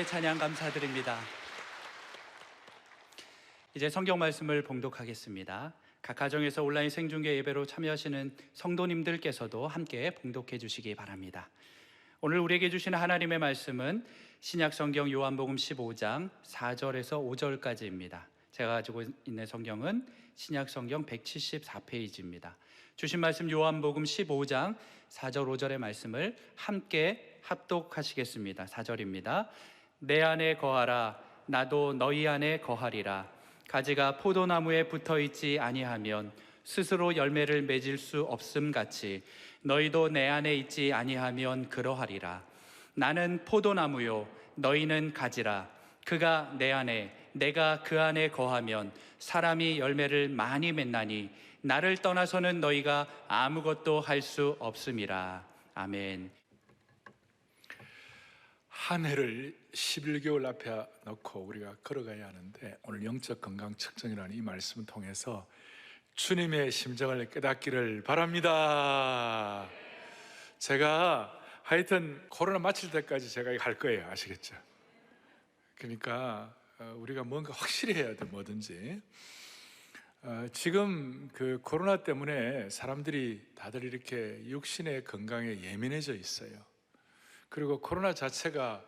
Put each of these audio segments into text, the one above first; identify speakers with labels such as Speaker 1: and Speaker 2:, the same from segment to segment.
Speaker 1: 주님의 찬양 감사드립니다. 이제 성경 말씀을 봉독하겠습니다. 각 가정에서 온라인 생중계 예배로 참여하시는 성도님들께서도 함께 봉독해 주시기 바랍니다. 오늘 우리에게 주시는 하나님의 말씀은 신약 성경 요한복음 15장 4절에서 5절까지입니다. 제가 가지고 있는 성경은 신약 성경 174페이지입니다. 주신 말씀 요한복음 15장 4절 5절의 말씀을 함께 합독하시겠습니다. 4절입니다. 내 안에 거하라. 나도 너희 안에 거하리라. 가지가 포도나무에 붙어있지 아니하면 스스로 열매를 맺을 수 없음 같이 너희도 내 안에 있지 아니하면 그러하리라. 나는 포도나무요 너희는 가지라. 그가 내 안에 내가 그 안에 거하면 사람이 열매를 많이 맺나니 나를 떠나서는 너희가 아무것도 할 수 없음이라. 아멘.
Speaker 2: 한 해를 11개월 앞에 놓고 우리가 걸어가야 하는데, 오늘 영적 건강 측정이라는 이 말씀을 통해서 주님의 심정을 깨닫기를 바랍니다. 제가 하여튼 코로나 마칠 때까지 제가 할 거예요. 아시겠죠? 그러니까 우리가 뭔가 확실히 해야 돼. 뭐든지. 지금 그 코로나 때문에 사람들이 다들 이렇게 육신의 건강에 예민해져 있어요. 그리고 코로나 자체가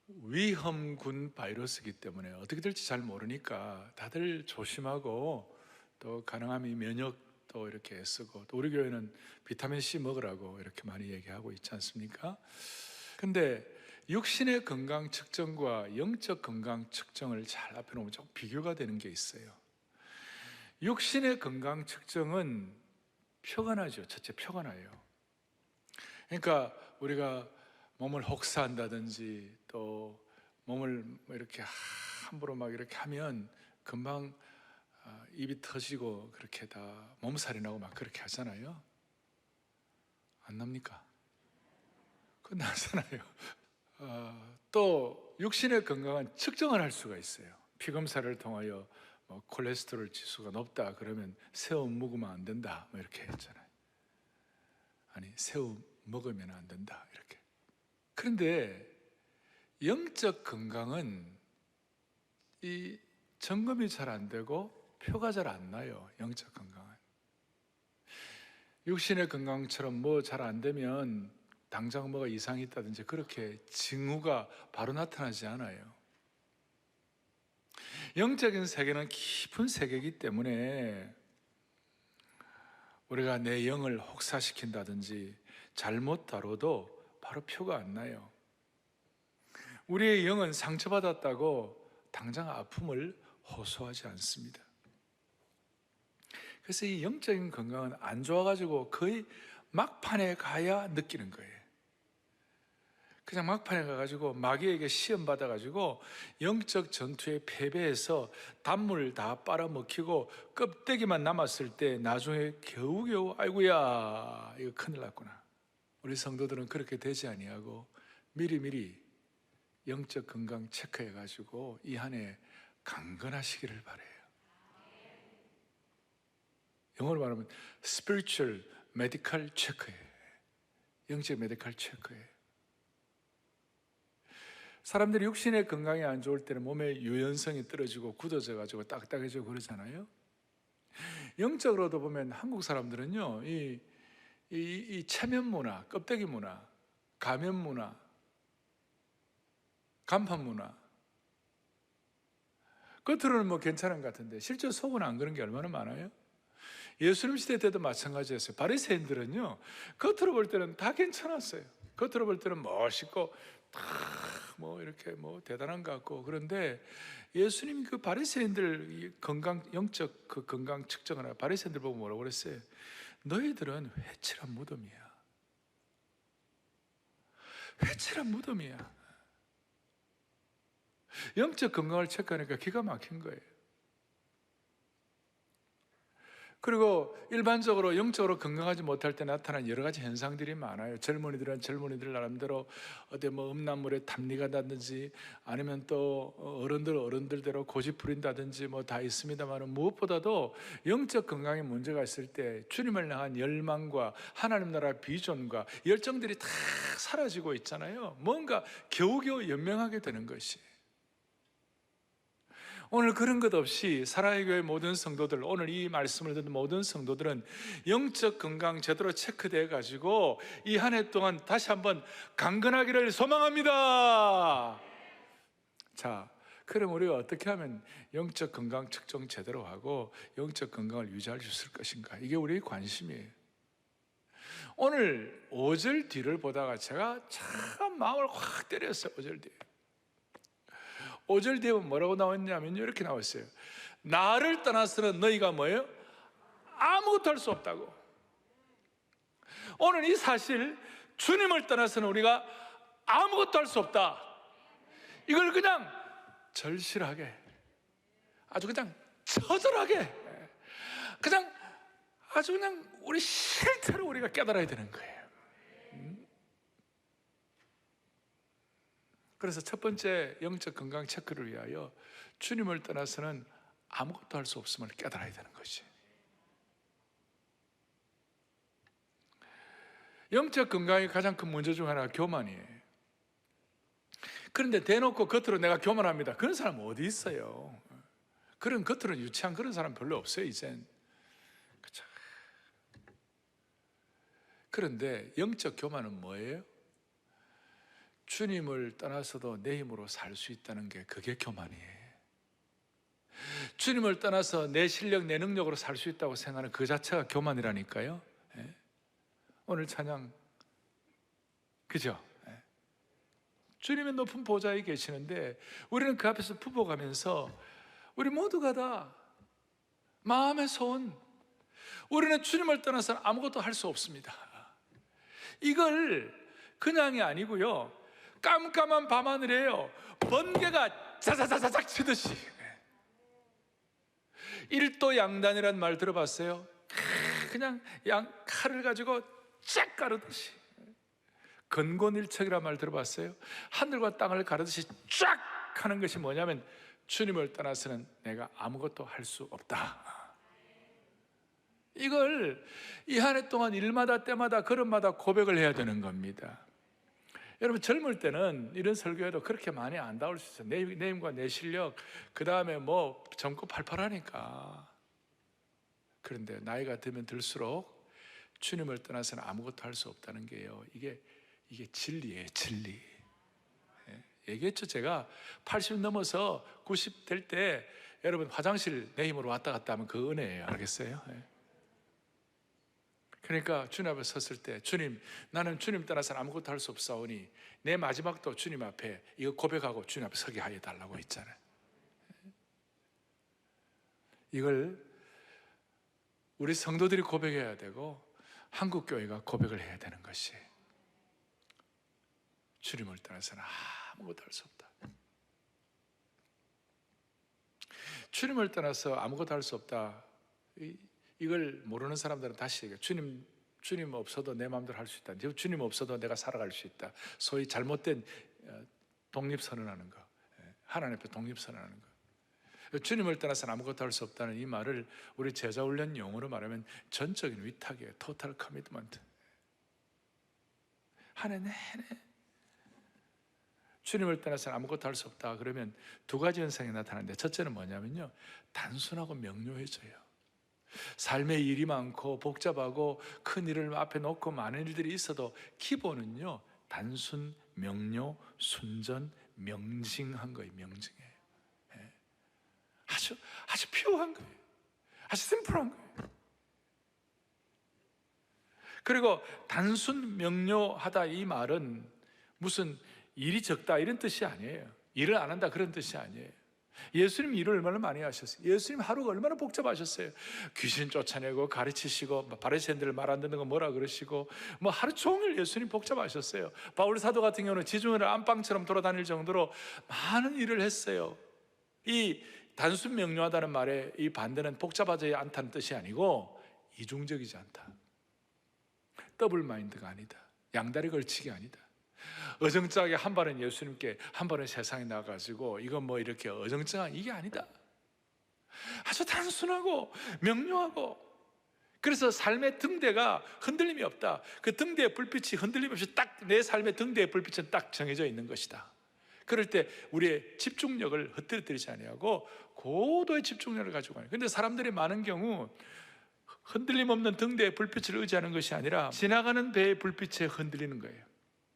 Speaker 2: 위험군 바이러스이기 때문에 어떻게 될지 잘 모르니까 다들 조심하고, 또 가능하면 면역도 이렇게 쓰고, 또 우리 교회는 비타민C 먹으라고 이렇게 많이 얘기하고 있지 않습니까? 근데 육신의 건강 측정과 영적 건강 측정을 잘 앞에 놓으면 좀 비교가 되는 게 있어요. 육신의 건강 측정은 표가 나죠. 첫째, 표가 나요. 그러니까 우리가 몸을 혹사한다든지 또 몸을 이렇게 함부로 막 이렇게 하면 금방 입이 터지고 그렇게 다 몸살이 나고 막 그렇게 하잖아요. 안 납니까? 그건 나잖아요. 또 육신의 건강은 측정을 할 수가 있어요. 피검사를 통하여 콜레스테롤 지수가 높다 그러면 새우 먹으면 안 된다 뭐 이렇게 했잖아요. 아니, 새우 먹으면 안 된다 이렇게. 그런데 영적 건강은 이 점검이 잘 안 되고 표가 잘 안 나요. 영적 건강은 육신의 건강처럼 뭐 잘 안 되면 당장 뭐가 이상이 있다든지 그렇게 징후가 바로 나타나지 않아요. 영적인 세계는 깊은 세계이기 때문에 우리가 내 영을 혹사시킨다든지 잘못 다뤄도 바로 표가 안 나요. 우리의 영은 상처받았다고 당장 아픔을 호소하지 않습니다. 그래서 이 영적인 건강은 안 좋아가지고 거의 막판에 가야 느끼는 거예요. 그냥 막판에 가가지고 마귀에게 시험 받아가지고 영적 전투에 패배해서 단물 다 빨아먹히고 껍데기만 남았을 때 나중에 겨우겨우 아이고야 이거 큰일 났구나. 우리 성도들은 그렇게 되지 아니하고 미리미리 영적 건강 체크해가지고 이 한 해 강건하시기를 바라요. 영어로 말하면 spiritual medical check예요. 영적 메디컬 체크예요. 사람들이 육신의 건강이 안 좋을 때는 몸의 유연성이 떨어지고 굳어져가지고 딱딱해지고 그러잖아요. 영적으로도 보면 한국 사람들은요, 이 체면 문화, 껍데기 문화, 가면 문화, 간판 문화, 겉으로는 뭐 괜찮은 것 같은데 실제 속은 안 그런 게 얼마나 많아요. 예수님 시대 때도 마찬가지였어요. 바리새인들은요, 겉으로 볼 때는 다 괜찮았어요. 겉으로 볼 때는 멋있고 다 뭐 이렇게 뭐 대단한 것 같고. 그런데 예수님 그 바리새인들 건강, 영적 그 건강 측정을 하고 바리새인들 보고 뭐라고 그랬어요? 너희들은 회칠한 무덤이야. 회칠한 무덤이야. 영적 건강을 체크하니까 기가 막힌 거예요. 그리고 일반적으로 영적으로 건강하지 못할 때 나타나는 여러 가지 현상들이 많아요. 젊은이들은 젊은이들 나름대로 어디 뭐 음란물에 탐닉가 나든지 아니면 또 어른들대로 고집 부린다든지 뭐 다 있습니다만, 무엇보다도 영적 건강에 문제가 있을 때 주님을 향한 열망과 하나님 나라 비전과 열정들이 다 사라지고 있잖아요. 뭔가 겨우겨우 연명하게 되는 것이. 오늘 그런 것 없이 사랑의 교회 모든 성도들, 오늘 이 말씀을 듣는 모든 성도들은 영적 건강 제대로 체크되어 가지고 이 한 해 동안 다시 한번 강건하기를 소망합니다. 자, 그럼 우리가 어떻게 하면 영적 건강 측정 제대로 하고 영적 건강을 유지할 수 있을 것인가? 이게 우리의 관심이에요. 오늘 5절 뒤를 보다가 제가 참 마음을 확 때렸어요. 5절 뒤에. 5절 뒤에 뭐라고 나왔냐면 이렇게 나왔어요. 나를 떠나서는 너희가 뭐예요? 아무것도 할 수 없다고. 오늘 이 사실, 주님을 떠나서는 우리가 아무것도 할 수 없다, 이걸 그냥 절실하게, 아주 그냥 처절하게, 그냥 아주 그냥 우리 실체로 우리가 깨달아야 되는 거예요. 그래서 첫 번째 영적 건강 체크를 위하여 주님을 떠나서는 아무것도 할 수 없음을 깨달아야 되는 것이. 영적 건강의 가장 큰 문제 중 하나가 교만이에요. 그런데 대놓고 겉으로 내가 교만합니다, 그런 사람 어디 있어요? 그런 겉으로는 유치한 그런 사람 별로 없어요 이젠. 그렇죠? 그런데 영적 교만은 뭐예요? 주님을 떠나서도 내 힘으로 살 수 있다는 게, 그게 교만이에요. 주님을 떠나서 내 실력, 내 능력으로 살 수 있다고 생각하는 그 자체가 교만이라니까요. 예? 오늘 찬양, 그죠? 예. 주님의 높은 보좌에 계시는데 우리는 그 앞에서 부복하면서 우리 모두가 다 마음의 소원, 우리는 주님을 떠나서는 아무것도 할 수 없습니다. 이걸 그냥이 아니고요, 깜깜한 밤하늘에요 번개가 자자자자작 치듯이, 1도 양단이란 말 들어봤어요? 그냥 칼을 가지고 쫙 가르듯이. 건곤일척이란 말 들어봤어요? 하늘과 땅을 가르듯이 쫙 하는 것이 뭐냐면, 주님을 떠나서는 내가 아무것도 할 수 없다. 이걸 이 한 해 동안 일마다 때마다 걸음마다 고백을 해야 되는 겁니다. 여러분, 젊을 때는 이런 설교에도 그렇게 많이 안 나올 수 있어요. 내 힘과 내 실력, 그 다음에 뭐 젊고 팔팔하니까. 그런데 나이가 들면 들수록 주님을 떠나서는 아무것도 할 수 없다는 게요, 이게 진리예요, 진리. 얘기했죠. 제가 80 넘어서 90 될 때 여러분 화장실 내 힘으로 왔다 갔다 하면 그 은혜예요. 알겠어요? 그러니까 주님 앞에 섰을 때, 주님, 나는 주님 떠나서는 아무것도 할 수 없사오니 내 마지막도 주님 앞에 이거 고백하고 주님 앞에 서게 하여 달라고 했잖아요. 이걸 우리 성도들이 고백해야 되고 한국교회가 고백을 해야 되는 것이, 주님을 떠나서는 아무것도 할 수 없다. 주님을 떠나서 아무것도 할 수 없다, 이걸 모르는 사람들은 다시 얘기해요. 주님 없어도 내 마음대로 할 수 있다. 주님 없어도 내가 살아갈 수 있다. 소위 잘못된 독립선언하는 거, 하나님 앞에 독립선언하는 거. 주님을 떠나서는 아무것도 할 수 없다는 이 말을 우리 제자훈련 용어로 말하면 전적인 위탁이에요. 토탈 커미트먼트. 한 해 내내 주님을 떠나서는 아무것도 할 수 없다 그러면 두 가지 현상이 나타나는데, 첫째는 뭐냐면요, 단순하고 명료해져요. 삶의 일이 많고 복잡하고 큰 일을 앞에 놓고 많은 일들이 있어도 기본은요, 단순, 명료, 순전, 명징한 거예요. 명징해요. 아주 피오한 거예요. 아주 심플한 거예요. 그리고 단순, 명료하다, 이 말은 무슨 일이 적다 이런 뜻이 아니에요. 일을 안 한다 그런 뜻이 아니에요. 예수님 일을 얼마나 많이 하셨어요. 예수님 하루가 얼마나 복잡하셨어요. 귀신 쫓아내고 가르치시고, 바리새인들 말 안 듣는 거 뭐라 그러시고, 뭐 하루 종일 예수님 복잡하셨어요. 바울 사도 같은 경우는 지중해를 안방처럼 돌아다닐 정도로 많은 일을 했어요. 이 단순 명료하다는 말의 이 반대는 복잡하지 않다는 뜻이 아니고 이중적이지 않다. 더블 마인드가 아니다. 양다리 걸치기 아니다. 어정쩡하게 한 발은 예수님께 한 발은 세상에 나가지고 이건 뭐 이렇게 어정쩡한 이게 아니다. 아주 단순하고 명료하고, 그래서 삶의 등대가 흔들림이 없다. 그 등대의 불빛이 흔들림 없이 딱 내 삶의 등대의 불빛은 딱 정해져 있는 것이다. 그럴 때 우리의 집중력을 흩뜨리지 아니하고 고도의 집중력을 가지고 가요. 그런데 사람들이 많은 경우 흔들림 없는 등대의 불빛을 의지하는 것이 아니라 지나가는 배의 불빛에 흔들리는 거예요.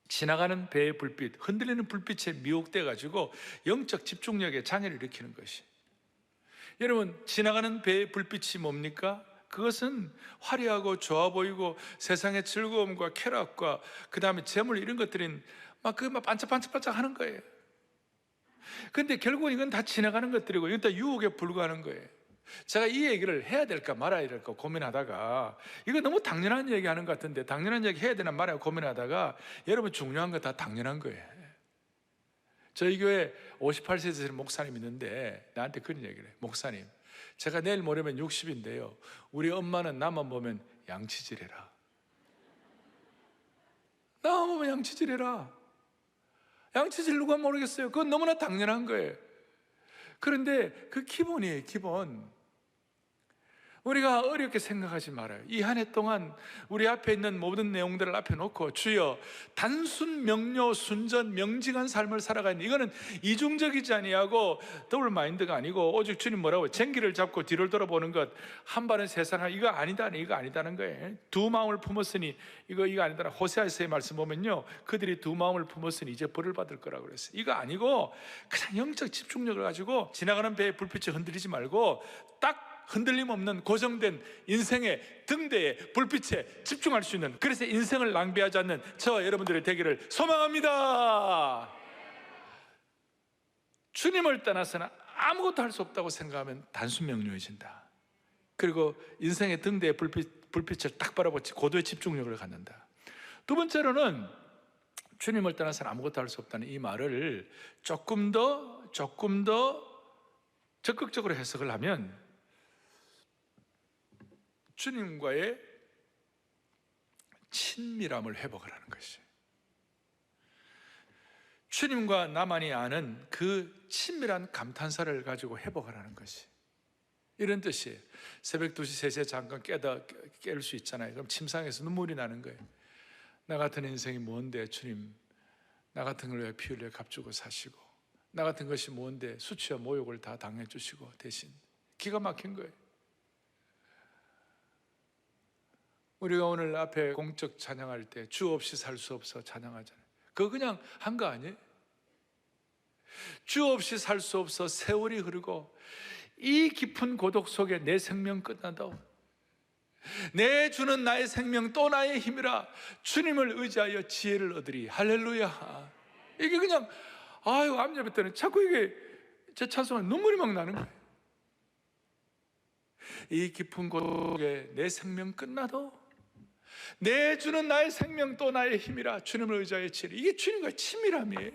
Speaker 2: 지나가는 배의 불빛, 흔들리는 불빛에 미혹돼 가지고 영적 집중력에 장애를 일으키는 것이. 여러분, 지나가는 배의 불빛이 뭡니까? 그것은 화려하고 좋아 보이고 세상의 즐거움과 쾌락과 그 다음에 재물 이런 것들은 막 반짝반짝반짝 하는 거예요. 근데 결국은 이건 다 지나가는 것들이고 이건 다 유혹에 불과하는 거예요. 제가 이 얘기를 해야 될까 말아야 될까 고민하다가, 이거 너무 당연한 얘기 하는 것 같은데 당연한 얘기 해야 되나 말아야 고민하다가, 여러분 중요한 거 다 당연한 거예요. 저희 교회 58세 되시는 목사님 있는데 나한테 그런 얘기를 해요. 목사님, 제가 내일 모레면 60인데요 우리 엄마는 나만 보면 양치질해라. 나만 보면 양치질해라. 양치질 누가 모르겠어요. 그건 너무나 당연한 거예요. 그런데 그 기본이에요. 기본. 우리가 어렵게 생각하지 말아요. 이 한 해 동안 우리 앞에 있는 모든 내용들을 앞에 놓고 주여 단순 명료 순전 명징한 삶을 살아가는, 이거는 이중적이지 아니하고 더블 마인드가 아니고 오직 주님 뭐라고 쟁기를 잡고 뒤를 돌아보는 것, 한 발은 세상 이거 아니다는 거예요. 두 마음을 품었으니 이거 아니다는 호세아서의 말씀 보면요, 그들이 두 마음을 품었으니 이제 벌을 받을 거라고 그랬어요. 이거 아니고 그냥 영적 집중력을 가지고 지나가는 배의 불빛에 흔들리지 말고 딱 흔들림 없는 고정된 인생의 등대의 불빛에 집중할 수 있는, 그래서 인생을 낭비하지 않는 저와 여러분들의 되기를 소망합니다. 주님을 떠나서는 아무것도 할 수 없다고 생각하면 단순 명료해진다. 그리고 인생의 등대의 불빛을 딱 바라보지 고도의 집중력을 갖는다. 두 번째로는 주님을 떠나서는 아무것도 할 수 없다는 이 말을 조금 더 적극적으로 해석을 하면 주님과의 친밀함을 회복을 하는 것이, 주님과 나만이 아는 그 친밀한 감탄사를 가지고 회복을 하는 것이, 이런 뜻이에요. 새벽 2시, 3시에 잠깐 깰 수 있잖아요. 그럼 침상에서 눈물이 나는 거예요. 나 같은 인생이 뭔데 주님, 나 같은 걸 왜 피 흘려 값주고 사시고, 나 같은 것이 뭔데 수치와 모욕을 다 당해 주시고 대신. 기가 막힌 거예요. 우리가 오늘 앞에 공적 찬양할 때 주 없이 살 수 없어 찬양하잖아요. 그거 그냥 한 거 아니에요? 주 없이 살 수 없어 세월이 흐르고 이 깊은 고독 속에 내 생명 끝나도 내 주는 나의 생명 또 나의 힘이라 주님을 의지하여 지혜를 얻으리. 할렐루야. 이게 그냥 암예배 때는 자꾸 이게 제 찬송에 눈물이 막 나는 거예요. 이 깊은 고독에 내 생명 끝나도 내 주는 나의 생명 또 나의 힘이라 주님을 의지하여 지혜를. 이게 주님과의 친밀함이에요.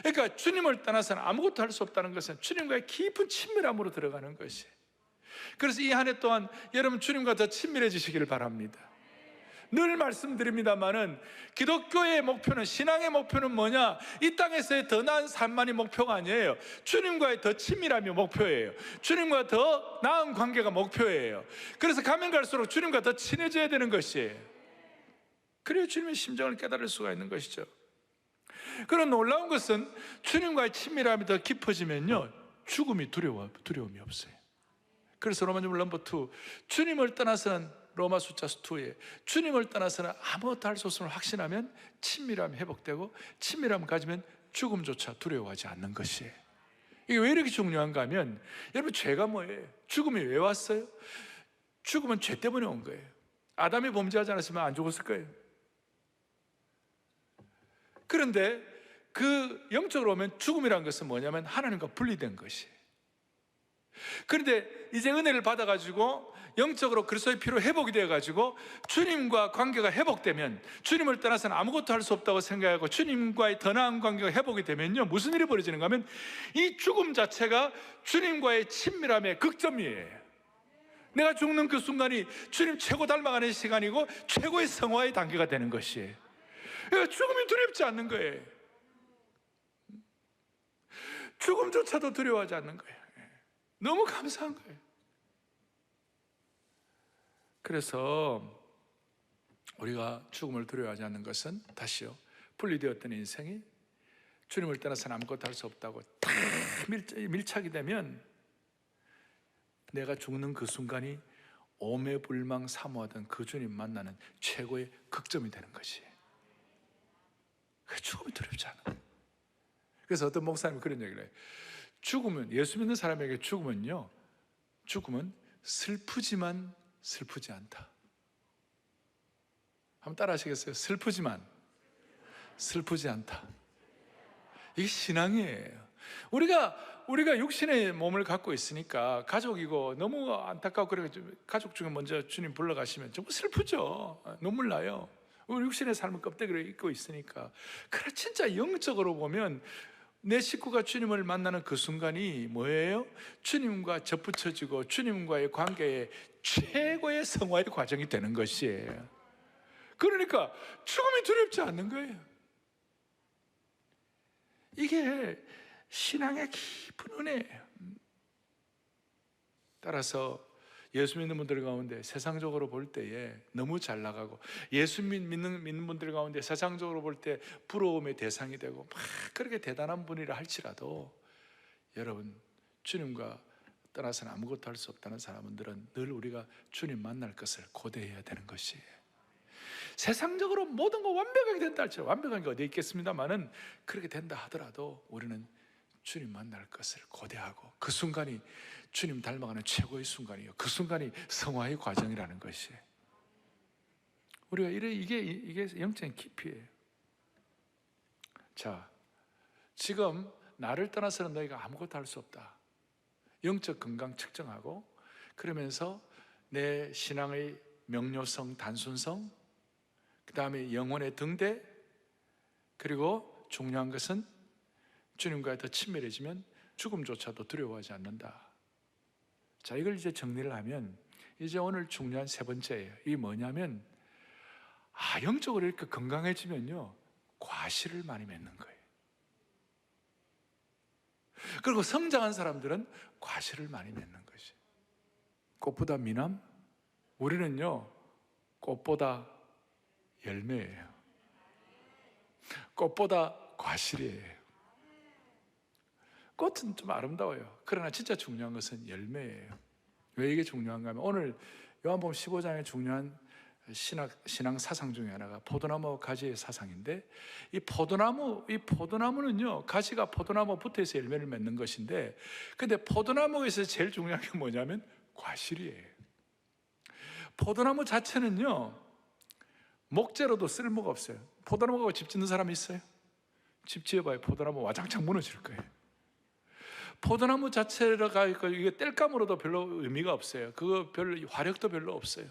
Speaker 2: 그러니까 주님을 떠나서는 아무것도 할 수 없다는 것은 주님과의 깊은 친밀함으로 들어가는 것이. 그래서 이 한 해 동안 여러분 주님과 더 친밀해지시기를 바랍니다. 늘 말씀드립니다마는 기독교의 목표는, 신앙의 목표는 뭐냐? 이 땅에서의 더 나은 삶만이 목표가 아니에요. 주님과의 더 친밀함이 목표예요. 주님과 더 나은 관계가 목표예요. 그래서 가면 갈수록 주님과 더 친해져야 되는 것이에요. 그래야 주님의 심정을 깨달을 수가 있는 것이죠. 그런 놀라운 것은 주님과의 친밀함이 더 깊어지면요, 죽음이 두려움이 없어요. 그래서 로마서 넘버 2, 주님을 떠나서는, 로마 숫자 2에 주님을 떠나서는 아무것도 할 수 없음을 확신하면 친밀함이 회복되고, 친밀함을 가지면 죽음조차 두려워하지 않는 것이에요. 이게 왜 이렇게 중요한가 하면, 여러분 죄가 뭐예요? 죽음이 왜 왔어요? 죽음은 죄 때문에 온 거예요. 아담이 범죄하지 않았으면 안 죽었을 거예요. 그런데 그 영적으로 보면 죽음이라는 것은 뭐냐면 하나님과 분리된 것이에요. 그런데 이제 은혜를 받아가지고 영적으로 그리스도의 피로 회복이 되어가지고 주님과 관계가 회복되면, 주님을 떠나서는 아무것도 할 수 없다고 생각하고 주님과의 더 나은 관계가 회복이 되면요, 무슨 일이 벌어지는가 하면 이 죽음 자체가 주님과의 친밀함의 극점이에요. 내가 죽는 그 순간이 주님 최고 닮아가는 시간이고 최고의 성화의 단계가 되는 것이에요. 그러니까 죽음이 두렵지 않는 거예요. 죽음조차도 두려워하지 않는 거예요. 너무 감사한 거예요. 그래서 우리가 죽음을 두려워하지 않는 것은, 다시요, 분리되었던 인생이 주님을 떠나서는 아무것도 할 수 없다고 딱 밀착이 되면 내가 죽는 그 순간이 오매불망 사모하던 그 주님 만나는 최고의 극점이 되는 것이. 죽음이 두렵지 않아. 그래서 어떤 목사님이 그런 얘기를 해요. 죽음은, 예수 믿는 사람에게 죽음은요, 죽음은 슬프지만 슬프지 않다. 한번 따라 하시겠어요? 슬프지만 슬프지 않다. 이게 신앙이에요. 우리가 육신의 몸을 갖고 있으니까 가족이고 너무 안타까워. 그래 가족 중에 먼저 주님 불러가시면 정말 슬프죠. 눈물 나요. 우리 육신의 삶은 껍데기를 입고 있으니까. 그래 진짜 영적으로 보면 내 식구가 주님을 만나는 그 순간이 뭐예요? 주님과 접붙여지고 주님과의 관계의 최고의 성화의 과정이 되는 것이에요. 그러니까 죽음이 두렵지 않는 거예요. 이게 신앙의 깊은 은혜예요. 따라서 예수 믿는 분들 가운데 세상적으로 볼 때에 너무 잘 나가고, 예수 믿는 분들 가운데 세상적으로 볼 때 부러움의 대상이 되고 막 그렇게 대단한 분이라 할지라도, 여러분, 주님과 떠나서는 아무것도 할 수 없다는 사람들은 늘 우리가 주님 만날 것을 고대해야 되는 것이에요. 세상적으로 모든 거 완벽하게 된다 할지라도, 완벽한 게 어디 있겠습니다만은 그렇게 된다 하더라도 우리는 주님 만날 것을 고대하고, 그 순간이 주님 닮아가는 최고의 순간이에요. 그 순간이 성화의 과정이라는 것이에요. 우리가 이게 영적인 깊이에요. 자, 지금 나를 떠나서는 너희가 아무것도 할 수 없다. 영적 건강 측정하고, 그러면서 내 신앙의 명료성, 단순성, 그 다음에 영혼의 등대, 그리고 중요한 것은 주님과 더 친밀해지면 죽음조차도 두려워하지 않는다. 자, 이걸 이제 정리를 하면 이제 오늘 중요한 세 번째예요. 이게 뭐냐면, 영적으로 이렇게 건강해지면요, 과실을 많이 맺는 거예요. 그리고 성장한 사람들은 과실을 많이 맺는 것이. 꽃보다 미남? 우리는요, 꽃보다 열매예요. 꽃보다 과실이에요. 꽃은 좀 아름다워요. 그러나 진짜 중요한 것은 열매예요. 왜 이게 중요한가 하면, 오늘 요한복음 15장의 중요한 신앙 사상 중에 하나가 포도나무 가지의 사상인데, 이 포도나무는요, 가지가 포도나무 붙어서 열매를 맺는 것인데, 근데 포도나무에서 제일 중요한 게 뭐냐면 과실이에요. 포도나무 자체는요, 목재로도 쓸모가 없어요. 포도나무하고 집 짓는 사람이 있어요? 집 지어봐요. 포도나무 와장창 무너질 거예요. 포도나무 자체가 이게 땔감으로도 별로 의미가 없어요. 그거 별로 화력도 별로 없어요.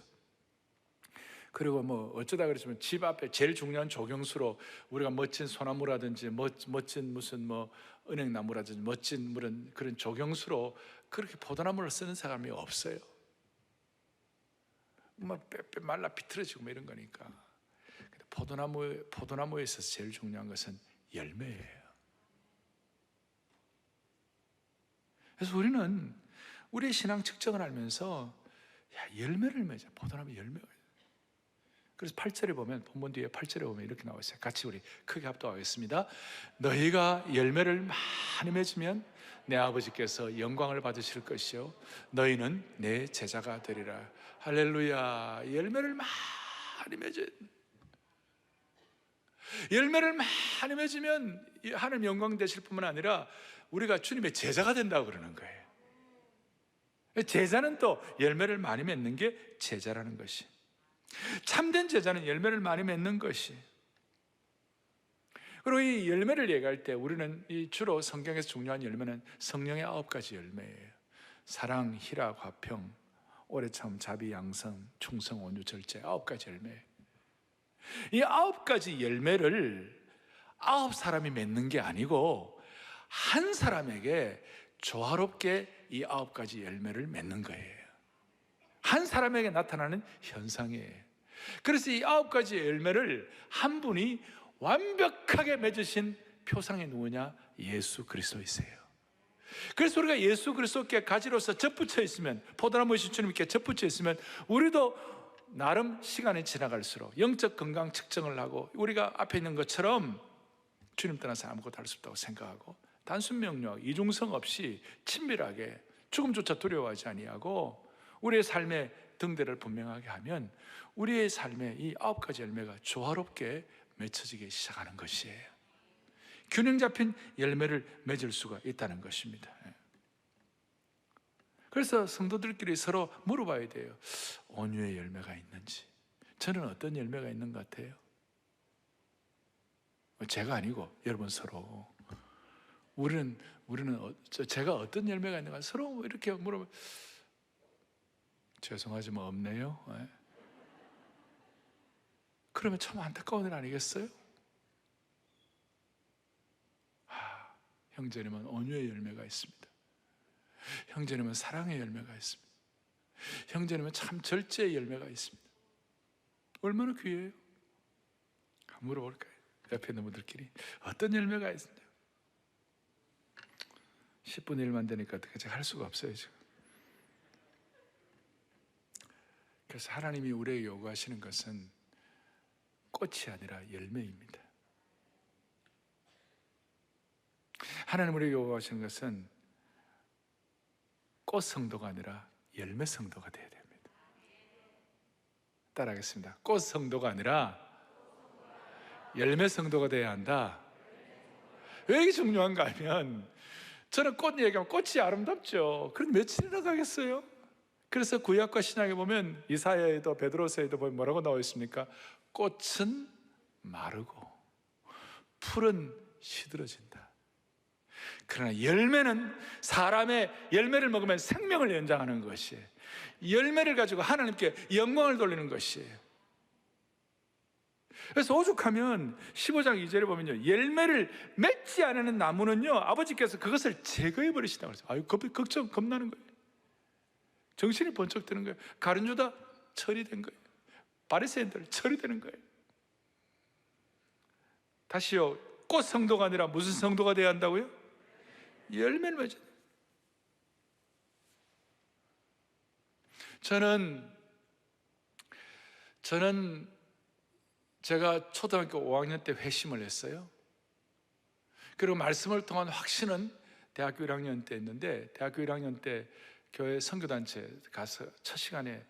Speaker 2: 그리고 뭐 어쩌다 그랬지만 집 앞에 제일 중요한 조경수로 우리가 멋진 소나무라든지 멋진 무슨 뭐 은행나무라든지 멋진 그런 조경수로 그렇게 포도나무를 쓰는 사람이 없어요. 막 빼빼 말라 비틀어지고 뭐 이런 거니까. 근데 포도나무에 있어서 제일 중요한 것은 열매예요. 그래서 우리는 우리의 신앙 측정을 알면서 열매를 맺어. 포도나무 열매가. 그래서 8절에 보면, 본문 뒤에 8절에 보면 이렇게 나와 있어요. 같이 우리 크게 합독하겠습니다. 너희가 열매를 많이 맺으면 내 아버지께서 영광을 받으실 것이요 너희는 내 제자가 되리라. 할렐루야. 열매를 많이 맺어. 열매를 많이 맺으면 하나님 영광 되실 뿐만 아니라 우리가 주님의 제자가 된다고 그러는 거예요. 제자는 또 열매를 많이 맺는 게 제자라는 것이. 참된 제자는 열매를 많이 맺는 것이. 그리고 이 열매를 얘기할 때 우리는 주로 성경에서 중요한 열매는 성령의 9가지 열매예요. 사랑, 희락, 화평, 오래 참, 자비, 양성, 충성, 온유, 절제 9가지 열매. 이 9가지 열매를 9사람이 맺는 게 아니고 한 사람에게 조화롭게 이 9가지 열매를 맺는 거예요. 한 사람에게 나타나는 현상이에요. 그래서 이 9가지 열매를 한 분이 완벽하게 맺으신 표상이 누구냐? 예수 그리스도이세요. 그래서 우리가 예수 그리스도께 가지로서 접붙여 있으면, 포도나무 주님께 접붙여 있으면 우리도 나름 시간이 지나갈수록 영적 건강 측정을 하고 우리가 앞에 있는 것처럼 주님 떠나서 아무것도 할 수 없다고 생각하고 단순 명령, 이중성 없이 친밀하게 죽음조차 두려워하지 아니하고 우리의 삶의 등대를 분명하게 하면 우리의 삶에 이 9가지 열매가 조화롭게 맺혀지기 시작하는 것이에요. 균형 잡힌 열매를 맺을 수가 있다는 것입니다. 그래서 성도들끼리 서로 물어봐야 돼요. 온유의 열매가 있는지, 저는 어떤 열매가 있는 것 같아요? 제가 아니고 여러분 서로 우리는 제가 어떤 열매가 있는가 서로 이렇게 물어봐. 죄송하지만 없네요. 그러면 참 안타까운 일 아니겠어요? 형제님은 온유의 열매가 있습니다. 형제님은 사랑의 열매가 있습니다. 형제님은 참 절제의 열매가 있습니다. 얼마나 귀해요? 한번 물어볼까요? 옆에 있는 분들끼리 어떤 열매가 있습니다. 10분의 1만 되니까 어떻게 제가 할 수가 없어요 지금. 그래서 하나님이 우리에게 요구하시는 것은 꽃이 아니라 열매입니다. 하나님 우리에게 요구하시는 것은 꽃 성도가 아니라 열매 성도가 되어야 됩니다. 따라하겠습니다. 꽃 성도가 아니라 열매 성도가 되어야 한다. 왜 이게 중요한가 하면 저는 꽃 얘기하면 꽃이 아름답죠. 그런데 며칠이나 가겠어요? 그래서 구약과 신약에 보면 이사야에도 베드로서에도 보면 뭐라고 나와 있습니까? 꽃은 마르고 풀은 시들어진다. 그러나 열매는 사람의 열매를 먹으면 생명을 연장하는 것이에요. 열매를 가지고 하나님께 영광을 돌리는 것이에요. 그래서 오죽하면 15장 2절에 보면요, 열매를 맺지 않는 나무는요 아버지께서 그것을 제거해 버리시다고 그랬어요. 아유, 걱정 겁나는 거예요. 정신이 번쩍 드는 거예요. 가룟유다 처리된 거예요. 바리새인들 처리되는 거예요. 다시요, 꽃 성도가 아니라 무슨 성도가 되어야 한다고요? 열매를 맺어야 돼요. 저는 제가 초등학교 5학년 때 회심을 했어요. 그리고 말씀을 통한 확신은 대학교 1학년 때 했는데, 대학교 1학년 때 교회 선교단체 가서 첫 시간에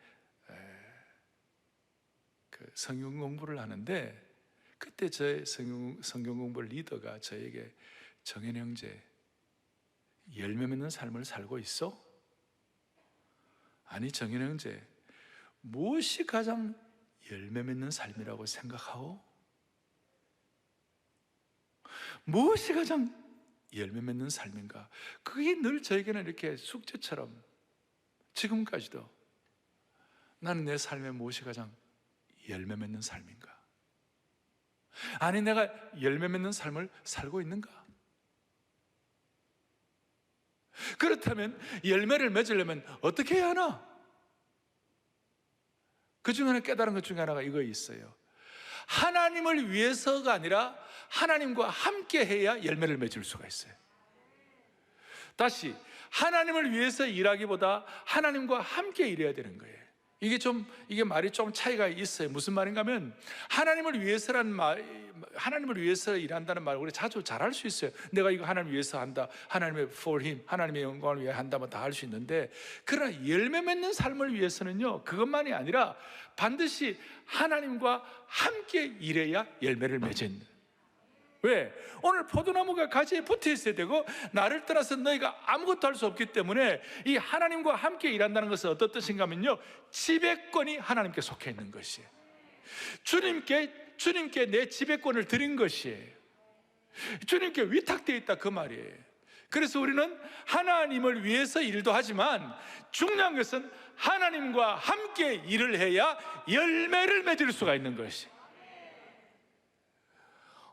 Speaker 2: 그 성경 공부를 하는데, 그때 저의 성경 공부 리더가 저에게 정현 형제, 열매 맺는 삶을 살고 있어? 아니 정현 형제, 무엇이 가장 열매 맺는 삶이라고 생각하오? 무엇이 가장 열매 맺는 삶인가? 그게 늘 저에게는 이렇게 숙제처럼 지금까지도 나는 내 삶에 무엇이 가장 열매 맺는 삶인가? 아니 내가 열매 맺는 삶을 살고 있는가? 그렇다면 열매를 맺으려면 어떻게 해야 하나? 그 중에 하나 깨달은 것 중에 하나가 이거 있어요. 하나님을 위해서가 아니라 하나님과 함께 해야 열매를 맺을 수가 있어요. 다시, 하나님을 위해서 일하기보다 하나님과 함께 일해야 되는 거예요. 이게 말이 좀 차이가 있어요. 무슨 말인가 하면, 하나님을 위해서 일한다는 말을 우리 자주 잘할 수 있어요. 내가 이거 하나님을 위해서 한다, 하나님의 for him, 하나님의 영광을 위해 한다면 다 할 수 있는데, 그러나 열매 맺는 삶을 위해서는요, 그것만이 아니라 반드시 하나님과 함께 일해야 열매를 맺는. 왜? 오늘 포도나무가 가지에 붙어 있어야 되고, 나를 떠나서 너희가 아무것도 할 수 없기 때문에 이 하나님과 함께 일한다는 것은 어떤 뜻인가 하면요, 지배권이 하나님께 속해 있는 것이에요. 주님께 내 지배권을 드린 것이에요. 주님께 위탁되어 있다 그 말이에요. 그래서 우리는 하나님을 위해서 일도 하지만 중요한 것은 하나님과 함께 일을 해야 열매를 맺을 수가 있는 것이.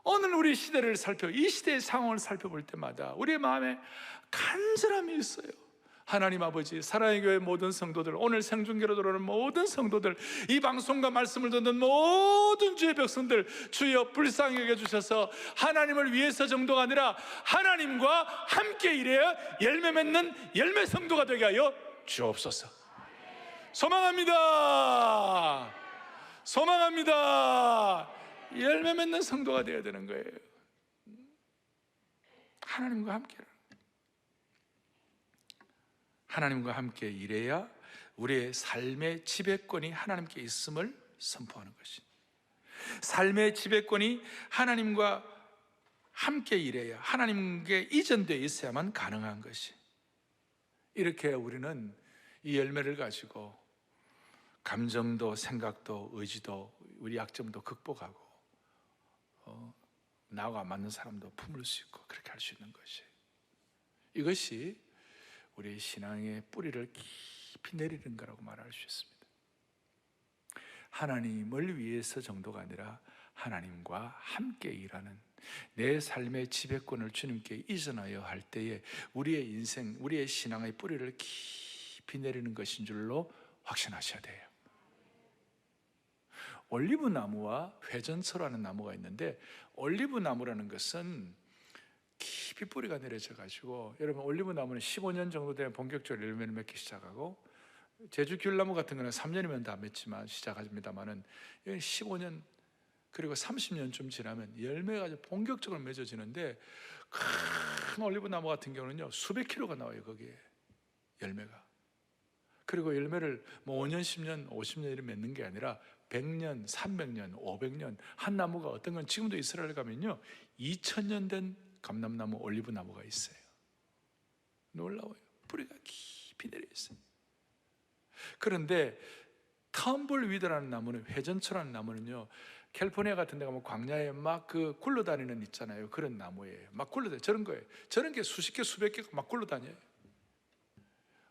Speaker 2: 오늘 우리 시대를 이 시대의 상황을 살펴볼 때마다 우리의 마음에 간절함이 있어요. 하나님 아버지, 사랑의 교회 모든 성도들, 오늘 생중계로 들어오는 모든 성도들, 이 방송과 말씀을 듣는 모든 주의 백성들, 주여 불쌍히 여겨주셔서 하나님을 위해서 정도가 아니라 하나님과 함께 일해야 열매 맺는 열매 성도가 되게 하여 주옵소서. 소망합니다. 소망합니다. 열매 맺는 성도가 되어야 되는 거예요. 하나님과 함께, 하나님과 함께 일해야 우리의 삶의 지배권이 하나님께 있음을 선포하는 것이, 삶의 지배권이 하나님과 함께 일해야 하나님께 이전되어 있어야만 가능한 것이. 이렇게 우리는 이 열매를 가지고 감정도 생각도 의지도 우리 약점도 극복하고 나와 맞는 사람도 품을 수 있고 그렇게 할 수 있는 것이, 이것이 우리의 신앙의 뿌리를 깊이 내리는 거라고 말할 수 있습니다. 하나님을 위해서 정도가 아니라 하나님과 함께 일하는 내 삶의 지배권을 주님께 이전하여 할 때에 우리의 인생, 우리의 신앙의 뿌리를 깊이 내리는 것인 줄로 확신하셔야 돼요. 올리브 나무와 회전초라는 나무가 있는데, 올리브 나무라는 것은 깊이 뿌리가 내려져 가지고, 여러분 올리브 나무는 15년 정도 되면 본격적으로 열매를 맺기 시작하고, 제주 귤나무 같은 거는 3년이면 다 맺지만 시작합니다만은 15년 그리고 30년쯤 지나면 열매가 본격적으로 맺어지는데, 큰 올리브 나무 같은 경우는요 수백 킬로가 나와요 거기에 열매가. 그리고 열매를 뭐 5년, 10년, 50년을 맺는 게 아니라 100년, 300년, 500년, 한 나무가 어떤 건 지금도 이스라엘 가면요 2000년 된 감람나무, 올리브 나무가 있어요. 놀라워요. 뿌리가 깊이 내려 있어요. 그런데 텀블위드라는 나무는, 회전초라는 나무는요 캘리포니아 같은 데 가면 광야에 막 그 굴러다니는 있잖아요. 그런 나무예요. 막 굴러다녀요. 저런 거예요. 저런 게 수십 개, 수백 개가 막 굴러다녀요.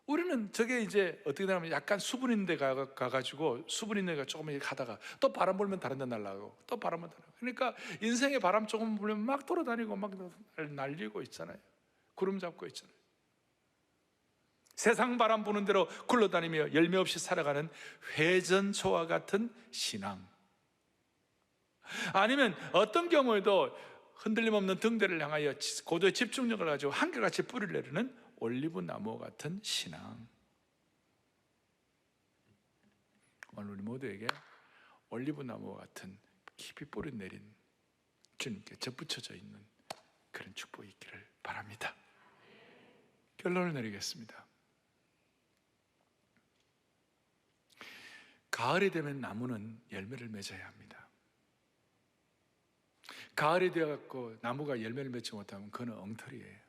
Speaker 2: 우리는 저게 이제 어떻게 되냐면 약간 수분 있는 데 가가지고 수분 있는 데가 조금 이렇게 가다가 또 바람 불면 다른 데 날아가고 또 바람 불면 날아가고, 그러니까 인생에 바람 조금 불면 막 돌아다니고 막 날리고 있잖아요. 구름 잡고 있잖아요. 세상 바람 부는 대로 굴러다니며 열매 없이 살아가는 회전초와 같은 신앙, 아니면 어떤 경우에도 흔들림 없는 등대를 향하여 고도의 집중력을 가지고 한결같이 뿌리를 내리는 올리브 나무 같은 신앙. 오늘 우리 모두에게 올리브 나무와 같은 깊이 뿌리 내린 주님께 접붙여져 있는 그런 축복이 있기를 바랍니다. 결론을 내리겠습니다. 가을이 되면 나무는 열매를 맺어야 합니다. 가을이 되어갖고 나무가 열매를 맺지 못하면 그건 엉터리예요.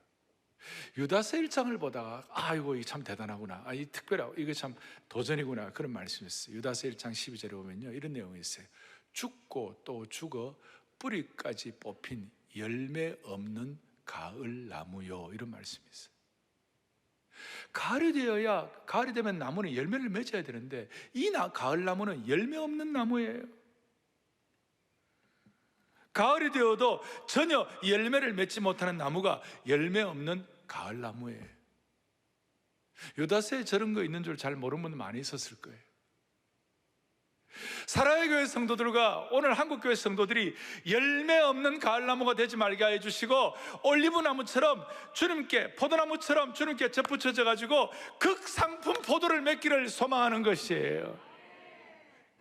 Speaker 2: 유다서 1장을 보다가 아이고 이게 참 대단하구나, 이 특별하고 이거 참 도전이구나, 그런 말씀이 있어요. 유다서 1장 12절에 보면요 이런 내용이 있어요. 죽고 또 죽어 뿌리까지 뽑힌 열매 없는 가을 나무요, 이런 말씀이 있어요. 가을이 되어야, 가을이 되면 나무는 열매를 맺어야 되는데 이 가을 나무는 열매 없는 나무예요. 가을이 되어도 전혀 열매를 맺지 못하는 나무가 열매 없는 가을 나무예요. 유다서에 저런 거 있는 줄 잘 모르는 분 많이 있었을 거예요. 사랑의 교회 성도들과 오늘 한국교회 성도들이 열매 없는 가을나무가 되지 말게 해주시고, 올리브나무처럼 주님께, 포도나무처럼 주님께 접붙여져 가지고 극상품 포도를 맺기를 소망하는 것이에요.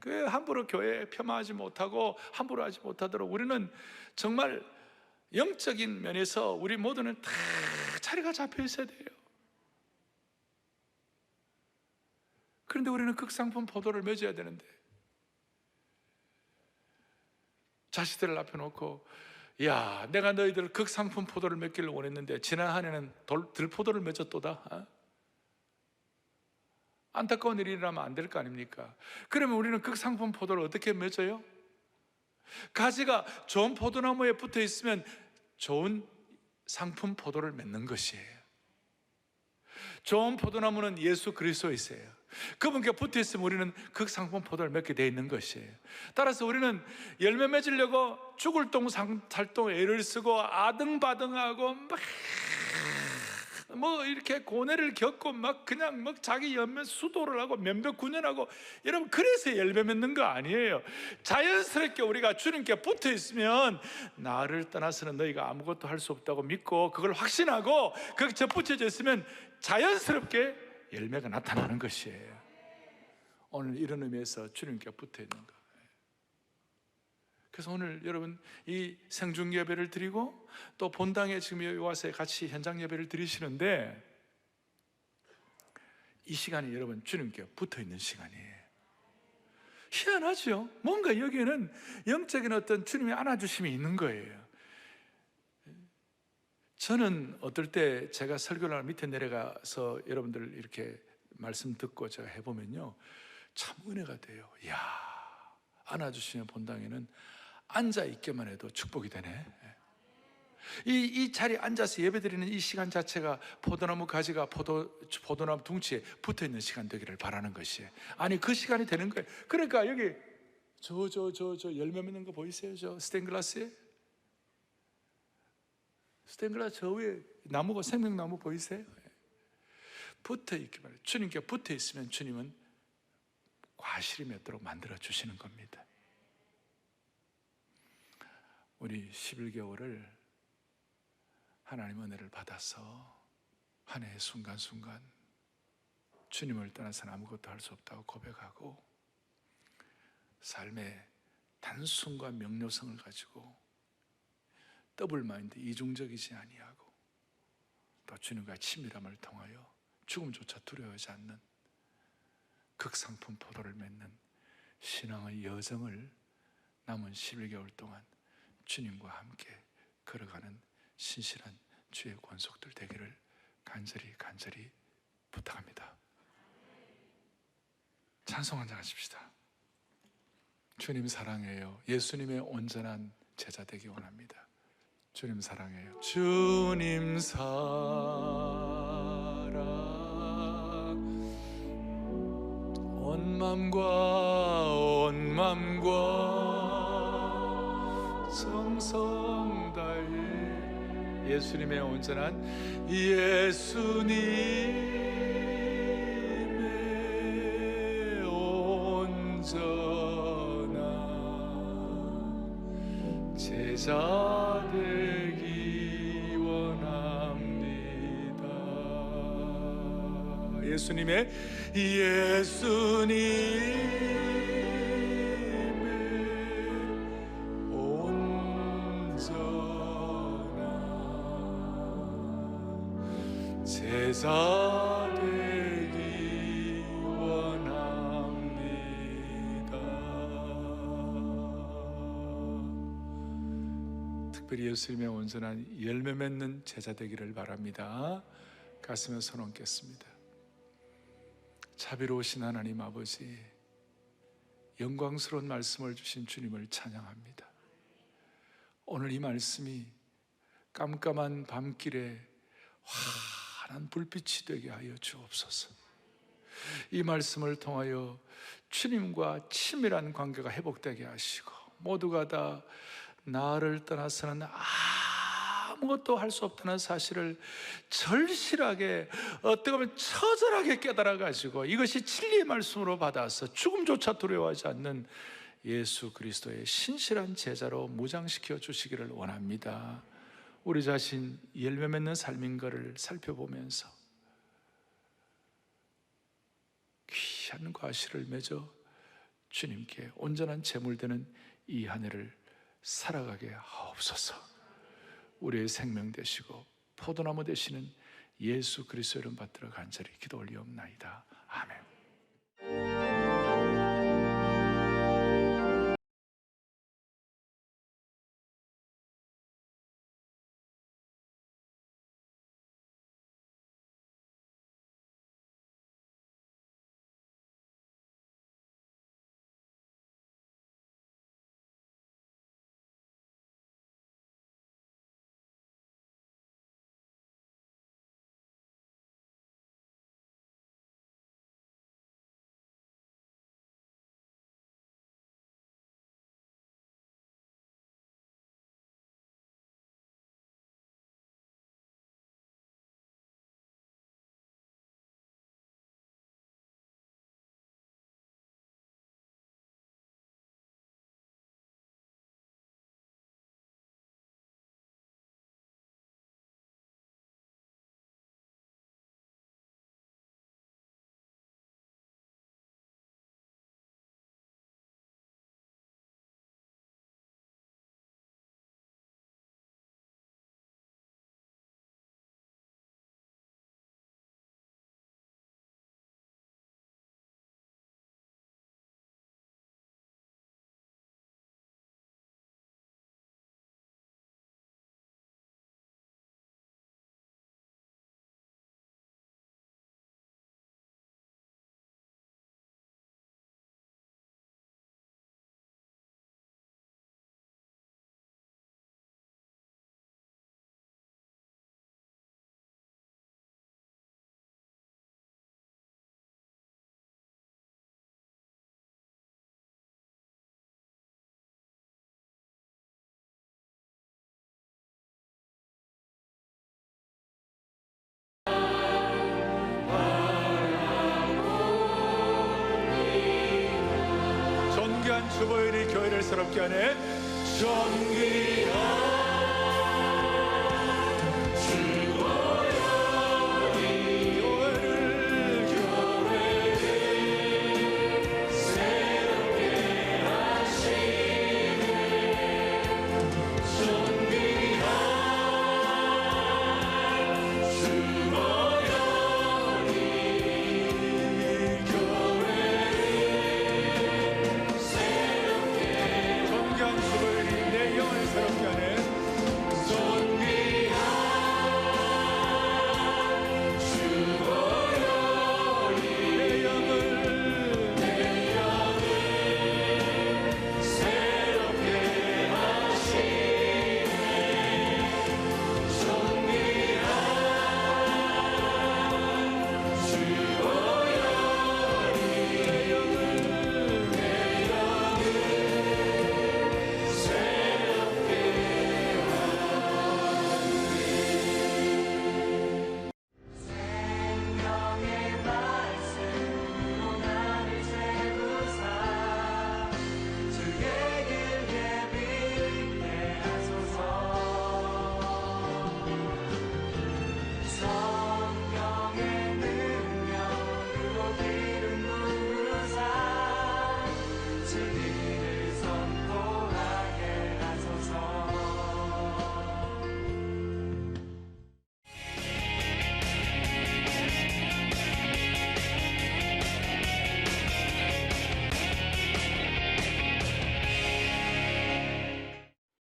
Speaker 2: 그 함부로 교회에 폄하하지 못하고 함부로 하지 못하도록 우리는 정말 영적인 면에서 우리 모두는 다 자리가 잡혀 있어야 돼요. 그런데 우리는 극상품 포도를 맺어야 되는데 자식들을 앞에 놓고, 야, 내가 너희들 극상품 포도를 맺기를 원했는데 지난 한 해는 들포도를 맺었도다. 안타까운 일이라면 안 될 거 아닙니까? 그러면 우리는 극상품 포도를 어떻게 맺어요? 가지가 좋은 포도나무에 붙어 있으면 좋은 상품 포도를 맺는 것이에요. 좋은 포도나무는 예수 그리스도이세요. 그분께 붙어 있으면 우리는 그 상품 포도를 맺게 되어 있는 것이에요. 따라서 우리는 열매 맺으려고 죽을 똥 살똥 애를 쓰고 아등바등하고 뭐 이렇게 고뇌를 겪고 막 그냥 막 자기 연면 수도를 하고 면벽 군연하고, 여러분 그래서 열매 맺는 거 아니에요. 자연스럽게 우리가 주님께 붙어 있으면 나를 떠나서는 너희가 아무것도 할 수 없다고 믿고 그걸 확신하고 거기에 붙여져 있으면 자연스럽게 열매가 나타나는 것이에요. 오늘 이런 의미에서 주님께 붙어 있는 거. 그래서 오늘 여러분 이 생중 예배를 드리고 또 본당에 지금 여기 와서 같이 현장 예배를 드리시는데, 이 시간이 여러분 주님께 붙어 있는 시간이에요. 희한하죠? 뭔가 여기에는 영적인 어떤 주님의 안아주심이 있는 거예요. 저는 어떨 때 제가 설교를 하러 밑에 내려가서 여러분들 이렇게 말씀 듣고 제가 해보면요, 참 은혜가 돼요. 이야, 안아주시는 본당에는 앉아있기만 해도 축복이 되네. 이 자리에 앉아서 예배드리는 이 시간 자체가 포도나무 가지가 포도나무 둥치에 붙어있는 시간 되기를 바라는 것이에요. 아니 그 시간이 되는 거예요. 그러니까 여기 저 열매 맺는 거 보이세요? 저 스테인글라스에? 스테인글라스 저 위에 나무가 생명나무 보이세요? 붙어있기만 해요. 주님께 붙어있으면 주님은 과실이 맺도록 만들어 주시는 겁니다. 우리 11개월을 하나님 은혜를 받아서 한 해의 순간순간 주님을 떠나서는 아무것도 할 수 없다고 고백하고, 삶의 단순과 명료성을 가지고 더블 마인드, 이중적이지 아니하고 또 주님과 친밀함을 통하여 죽음조차 두려워하지 않는 극상품 포도를 맺는 신앙의 여정을 남은 11개월 동안 주님과 함께 걸어가는 신실한 주의 권속들 되기를 간절히 부탁합니다. 찬송 한잔 하십시다. 주님 사랑해요. 예수님의 온전한 제자 되기 원합니다. 주님 사랑해요. 주님 사랑 온 맘과 정성 다해, 예수님의 온전한 예수님의 온전한 제자 되기 원합니다. 예수님의 온전한 제자 되기 원합니다. 특별히 예수님의 온전한 열매 맺는 제자 되기를 바랍니다. 가슴에 손 얹겠습니다. 자비로우신 하나님 아버지, 영광스러운 말씀을 주신 주님을 찬양합니다. 오늘 이 말씀이 깜깜한 밤길에 환한 불빛이 되게 하여 주옵소서. 이 말씀을 통하여 주님과 친밀한 관계가 회복되게 하시고, 모두가 다 나를 떠나서는 아무것도 할 수 없다는 사실을 절실하게, 어떻게 보면 처절하게 깨달아가지고 이것이 진리의 말씀으로 받아서 죽음조차 두려워하지 않는 예수 그리스도의 신실한 제자로 무장시켜 주시기를 원합니다. 우리 자신 열매 맺는 삶인 것을 살펴보면서 귀한 과실을 맺어 주님께 온전한 제물되는 이 한 해를 살아가게 하옵소서. 우리의 생명 되시고 포도나무 되시는 예수 그리스도 이름 받들어 간절히 기도 올리옵나이다. 아멘. 주보일이 교회를 새롭게 하네. 존귀하라